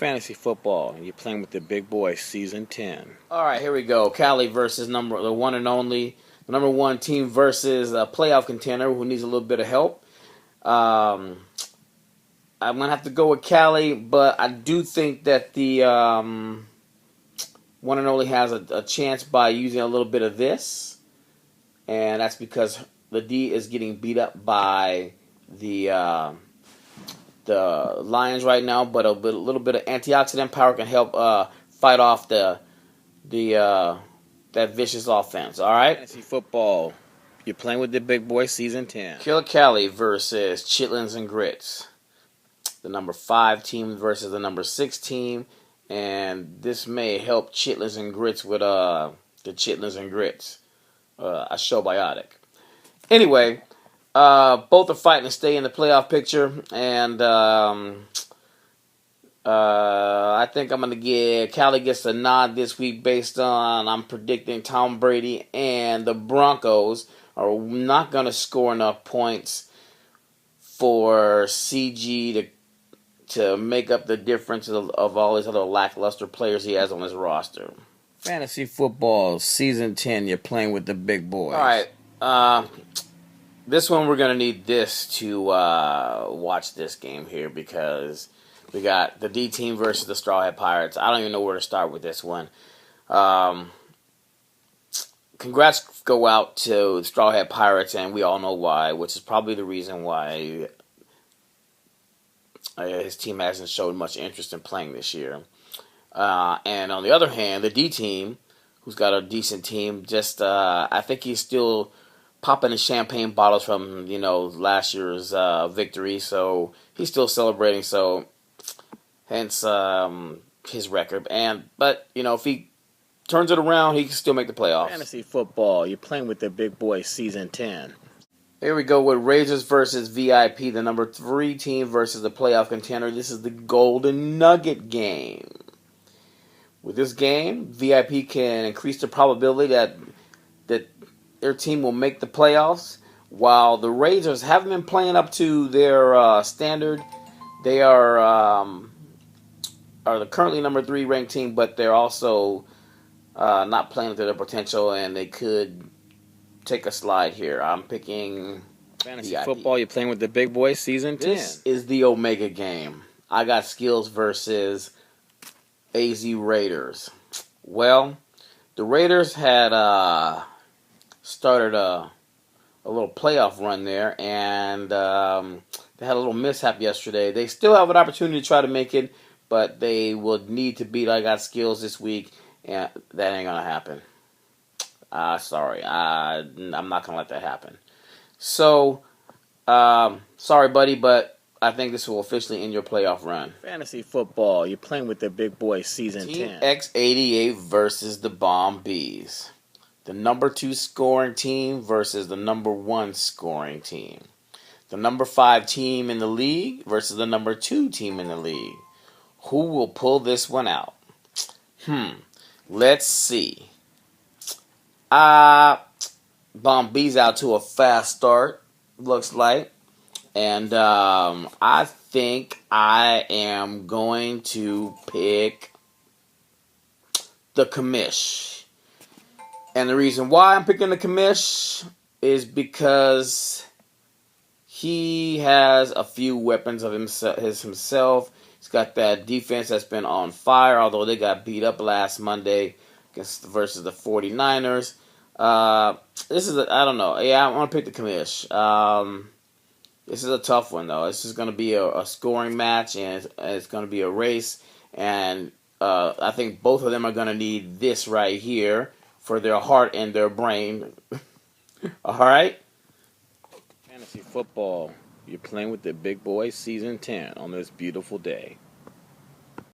Fantasy football. You're playing with the big boys, season 10. All right, here we go. Cali versus the one and only, the number one team versus a playoff contender who needs a little bit of help. I'm gonna have to go with Cali, but I do think that the one and only has a chance by using a little bit of this, and that's because the D is getting beat up by the Lions right now. But a little bit of antioxidant power can help fight off that vicious offense. All right. Fantasy football. You're playing with the big boys, season 10. Killer Cali versus Chitlins and Grits. The number 5 team versus the number 6 team. And this may help Chitlins and Grits with the Chitlins and Grits. A showbiotic. Anyway, both are fighting to stay in the playoff picture. And I think I'm going to give Cali gets a nod this week based on I'm predicting Tom Brady and the Broncos are not going to score enough points for CG to make up the difference of all his other lackluster players he has on his roster. Fantasy football, season 10. You're playing with the big boys. All right. This one we're going to need this to watch this game here because we got the D team versus the Straw Hat Pirates. I don't even know where to start with this one. Congrats go out to the Straw Hat Pirates, and we all know why, which is probably the reason why his team hasn't showed much interest in playing this year. And on the other hand, the D team, who's got a decent team, I think he's still popping the champagne bottles from last year's victory, so he's still celebrating. So hence his record. But if he turns it around, he can still make the playoffs. Fantasy football. You're playing with the big boys, season 10. Here we go with Razors versus VIP, the number 3 team versus the playoff contender. This is the Golden Nugget game. With this game, VIP can increase the probability that their team will make the playoffs, while the Razors haven't been playing up to their standard. They are the currently number 3 ranked team, but they're also not playing to their potential, and they could take a slide here. I'm picking Fantasy VIP. football. You're playing with the big boys, season 10. This is the Omega game. I got Skills versus AZ Raiders. Well, the Raiders had started a little playoff run there, and they had a little mishap yesterday. They still have an opportunity to try to make it, but they will need to beat I Got Skills this week, and that ain't gonna happen. Sorry, I'm not gonna let that happen. So, sorry, buddy, but I think this will officially end your playoff run. Fantasy football. You're playing with the big boys, season Team 10. X88 versus the Bomb Bees. The number 2 scoring team versus the number 1 scoring team. The number 5 team in the league versus the number 2 team in the league. Who will pull this one out? Let's see. Bomb B's out to a fast start, looks like. And I think I am going to pick the Commish. And the reason why I'm picking the Commish is because he has a few weapons of himself. He's got that defense that's been on fire, although they got beat up last Monday versus the 49ers. This is I don't know. Yeah, I'm going to pick the Commish. This is a tough one, though. This is going to be a scoring match, and it's going to be a race. And I think both of them are going to need this right here for their heart and their brain. All right? Fantasy football. You're playing with the big boys, season 10 on this beautiful day.